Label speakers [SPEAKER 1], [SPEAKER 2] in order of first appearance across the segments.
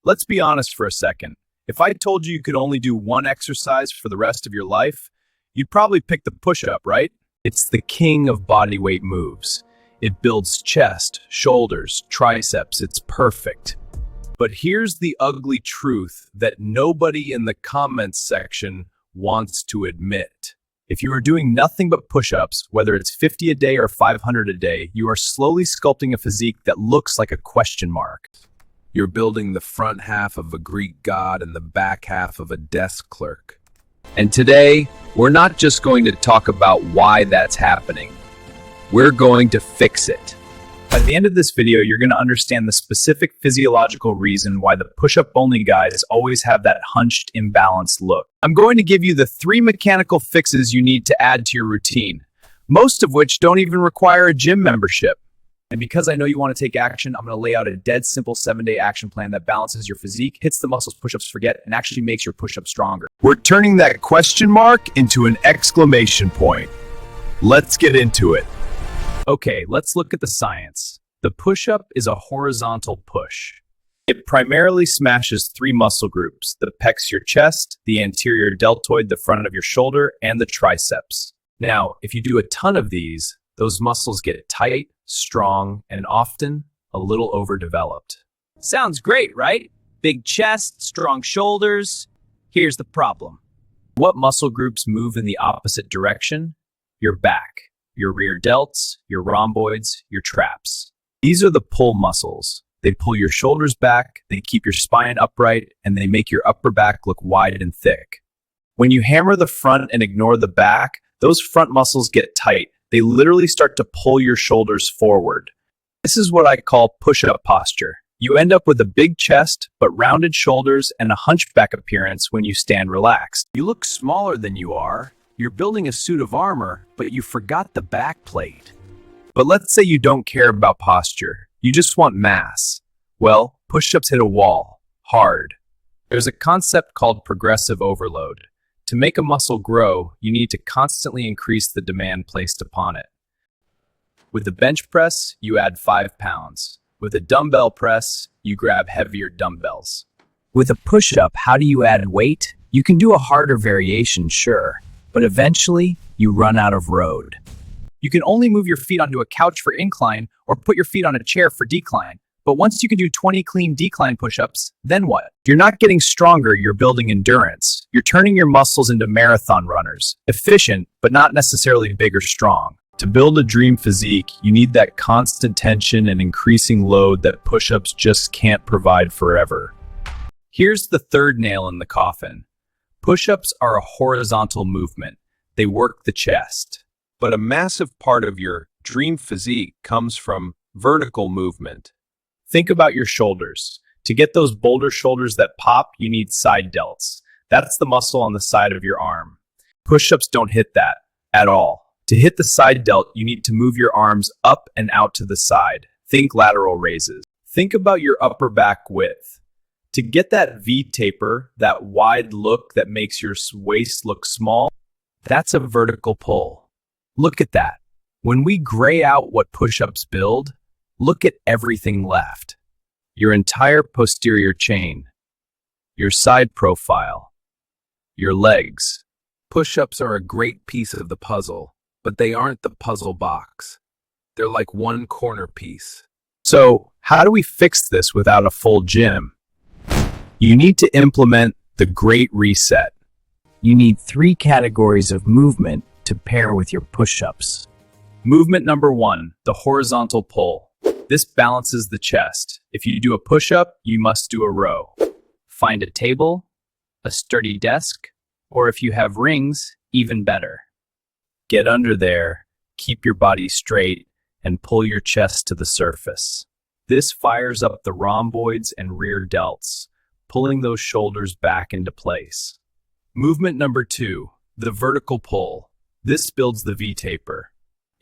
[SPEAKER 1] Let's be honest for a second. If I told you you could only do one exercise for the rest of your life, you'd probably pick the push-up, right? It's the king of bodyweight moves. It builds chest, shoulders, triceps. It's perfect. But here's the ugly truth that nobody in the comments section wants to admit. If you are doing nothing but push-ups, whether it's 50 a day or 500 a day, you are slowly sculpting a physique that looks like a question mark. You're building the front half of a Greek god and the back half of a desk clerk. And today, we're not just going to talk about why that's happening. We're going to fix it. By the end of this video, you're going to understand the specific physiological reason why the push-up only guys always have that hunched, imbalanced look. I'm going to give you the 3 mechanical fixes you need to add to your routine, most of which don't even require a gym membership. And because I know you want to take action, I'm going to lay out a dead simple 7-day action plan that balances your physique, hits the muscles push-ups forget, and actually makes your push-ups stronger. We're turning that question mark into an exclamation point. Let's get into it. Okay, let's look at the science. The push-up is a horizontal push. It primarily smashes 3 muscle groups: the pecs, your chest, the anterior deltoid, the front of your shoulder, and the triceps. Now, if you do a ton of these, those muscles get tight, strong, and often a little overdeveloped.
[SPEAKER 2] Sounds great, right? Big chest, strong shoulders. Here's the problem.
[SPEAKER 1] What muscle groups move in the opposite direction? Your back, your rear delts, your rhomboids, your traps. These are the pull muscles. They pull your shoulders back, they keep your spine upright, and they make your upper back look wide and thick. When you hammer the front and ignore the back, those front muscles get tight. They literally start to pull your shoulders forward. This is what I call push-up posture. You end up with a big chest, but rounded shoulders and a hunchback appearance when you stand relaxed. You look smaller than you are. You're building a suit of armor, but you forgot the back plate. But let's say you don't care about posture. You just want mass. Well, push-ups hit a wall, hard. There's a concept called progressive overload. To make a muscle grow, you need to constantly increase the demand placed upon it. With the bench press, you add 5 pounds. With a dumbbell press, you grab heavier dumbbells.
[SPEAKER 2] With a push-up, how do you add weight? You can do a harder variation, sure, but eventually you run out of road.
[SPEAKER 1] You can only move your feet onto a couch for incline or put your feet on a chair for decline. But once you can do 20 clean decline push-ups, then what? You're not getting stronger, you're building endurance. You're turning your muscles into marathon runners. Efficient, but not necessarily big or strong. To build a dream physique, you need that constant tension and increasing load that push-ups just can't provide forever. Here's the third nail in the coffin. Push-ups are a horizontal movement. They work the chest. But a massive part of your dream physique comes from vertical movement. Think about your shoulders. To get those boulder shoulders that pop, you need side delts. That's the muscle on the side of your arm. Push-ups don't hit that at all. To hit the side delt, you need to move your arms up and out to the side. Think lateral raises. Think about your upper back width. To get that V taper, that wide look that makes your waist look small, that's a vertical pull. Look at that. When we gray out what push-ups build, look at everything left. Your entire posterior chain, your side profile, your legs. Push-ups are a great piece of the puzzle, but they aren't the puzzle box. They're like one corner piece. So, how do we fix this without a full gym? You need to implement the Great Reset.
[SPEAKER 2] You need 3 categories of movement to pair with your push-ups.
[SPEAKER 1] Movement number 1, the horizontal pull. This balances the chest. If you do a push-up, you must do a row.
[SPEAKER 2] Find a table, a sturdy desk, or if you have rings, even better.
[SPEAKER 1] Get under there, keep your body straight, and pull your chest to the surface. This fires up the rhomboids and rear delts, pulling those shoulders back into place. Movement number 2, the vertical pull. This builds the V-taper.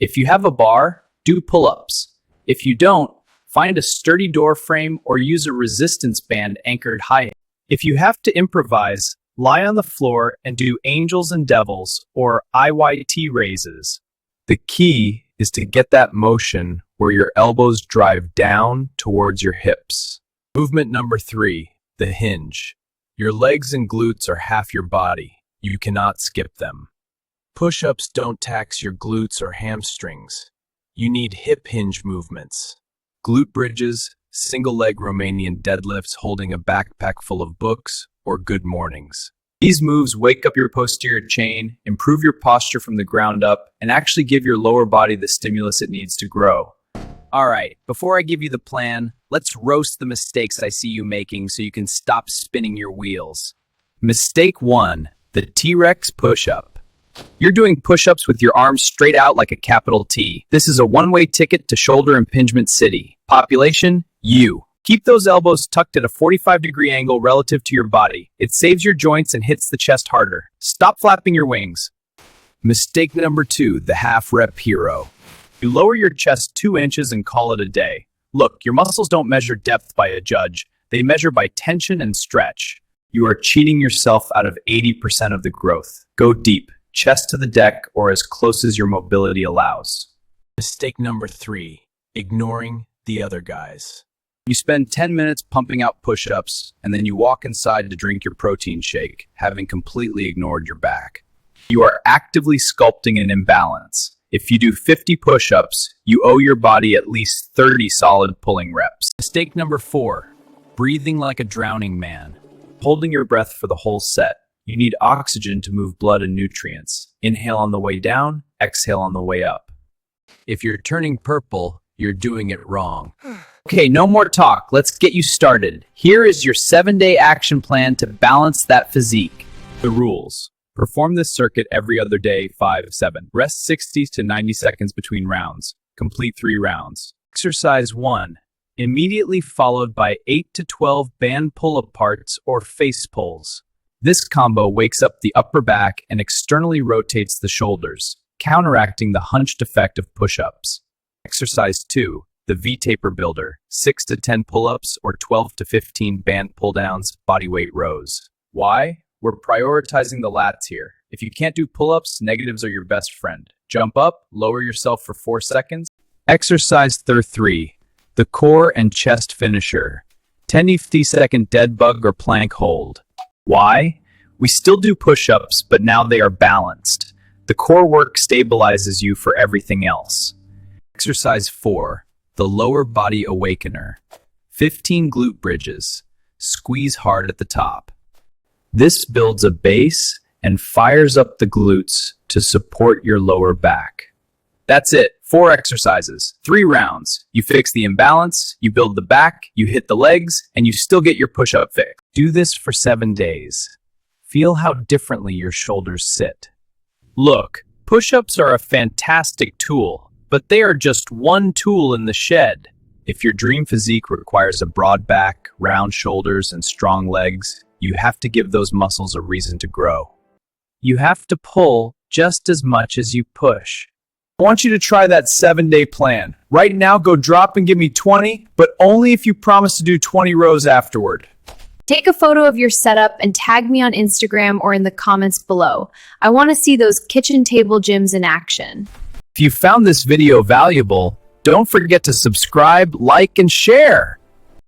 [SPEAKER 1] If you have a bar, do pull-ups. If you don't, find a sturdy door frame or use a resistance band anchored high. If you have to improvise, lie on the floor and do angels and devils or IYT raises. The key is to get that motion where your elbows drive down towards your hips. Movement number 3, The hinge. Your legs and glutes are half your body. You cannot skip them. Push-ups don't tax your glutes or hamstrings. You need hip hinge movements. Glute bridges, single-leg Romanian deadlifts holding a backpack full of books, or good mornings. These moves wake up your posterior chain, improve your posture from the ground up, and actually give your lower body the stimulus it needs to grow.
[SPEAKER 2] All right, before I give you the plan, let's roast the mistakes I see you making so you can stop spinning your wheels.
[SPEAKER 1] Mistake 1, the T-Rex push-up. You're doing push-ups with your arms straight out like a capital T. This is a one-way ticket to shoulder impingement city. Population, you. Keep those elbows tucked at a 45-degree angle relative to your body. It saves your joints and hits the chest harder. Stop flapping your wings. Mistake number 2, the half-rep hero. You lower your chest 2 inches and call it a day. Look, your muscles don't measure depth by a judge. They measure by tension and stretch. You are cheating yourself out of 80% of the growth. Go deep, chest to the deck, or as close as your mobility allows. Mistake number 3, ignoring the other guys. You spend 10 minutes pumping out push-ups, and then you walk inside to drink your protein shake, having completely ignored your back. You are actively sculpting an imbalance. If you do 50 push-ups, you owe your body at least 30 solid pulling reps.
[SPEAKER 2] Mistake number 4, breathing like a drowning man.
[SPEAKER 1] Holding your breath for the whole set. You need oxygen to move blood and nutrients. Inhale on the way down, exhale on the way up.
[SPEAKER 2] If you're turning purple, you're doing it wrong.
[SPEAKER 1] Okay, no more talk. Let's get you started. Here is your 7-day action plan to balance that physique. The rules. Perform this circuit every other day, 5-7. Rest 60 to 90 seconds between rounds. Complete 3 rounds. Exercise 1. Immediately followed by 8 to 12 band pull-up parts or face pulls. This combo wakes up the upper back and externally rotates the shoulders, counteracting the hunched effect of push-ups. Exercise 2. The V-taper builder. 6 to 10 pull-ups or 12 to 15 band pull-downs, bodyweight rows. Why? We're prioritizing the lats here. If you can't do pull-ups, negatives are your best friend. Jump up, lower yourself for 4 seconds. Exercise 3. The core and chest finisher. 10 to 50-second dead bug or plank hold. Why? We still do push-ups, but now they are balanced. The core work stabilizes you for everything else. Exercise 4. The lower body awakener. 15 glute bridges. Squeeze hard at the top. This builds a base and fires up the glutes to support your lower back. That's it. 4 exercises, 3 rounds. You fix the imbalance, you build the back, you hit the legs, and you still get your push-up fix. Do this for 7 days. Feel how differently your shoulders sit. Look, push-ups are a fantastic tool, but they are just one tool in the shed. If your dream physique requires a broad back, round shoulders, and strong legs, you have to give those muscles a reason to grow. You have to pull just as much as you push. I want you to try that 7-day plan. Right now, go drop and give me 20, but only if you promise to do 20 rows afterward.
[SPEAKER 3] Take a photo of your setup and tag me on Instagram or in the comments below. I want to see those kitchen table gyms in action.
[SPEAKER 1] If you found this video valuable, don't forget to subscribe, like, and share.